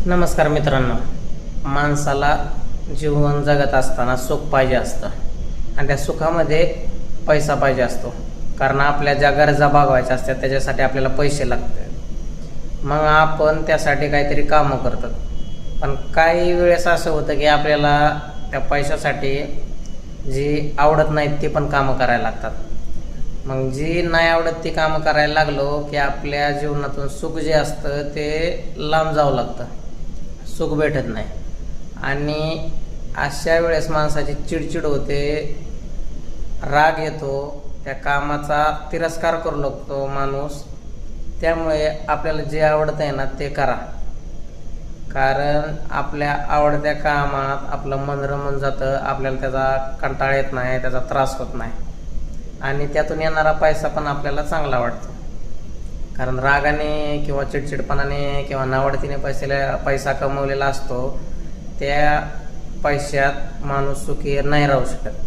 नमस्कार मित्रांनो, माणसाला जीवन जगत असताना सुख पाहिजे असतं आणि त्या सुखामध्ये पैसा पाहिजे असतो. कारण आपल्या ज्या गरजा भागवायच्या असतात त्याच्यासाठी आपल्याला पैसे लागतात. मग आपण त्यासाठी काहीतरी कामं करतात. पण काही वेळेस असं होतं की आपल्याला त्या पैशासाठी जी आवडत नाहीत ती पण कामं करायला लागतात. मग जी नाही आवडत ती कामं करायला लागलो की आपल्या जीवनातून सुख जे असतं ते लांब जावं लागतं, सुख भेटत नाही. आणि अशा वेळेस माणसाची चिडचिड होते, राग येतो, त्या कामाचा तिरस्कार करू लागतो माणूस. त्यामुळे आपल्याला जे आवडतं आहे ना ते करा, कारण आपल्या आवडत्या कामात आपलं मन रमून जातं, आपल्याला त्याचा कंटाळा येत नाही, त्याचा त्रास होत नाही आणि त्यातून येणारा पैसा पण आपल्याला चांगला वाटतो. कारण रागाने किंवा चिडचिडपणाने किंवा नावडतीने पैसा कमवलेला असतो, त्या पैशात माणूस सुखी नाही राहू शकत.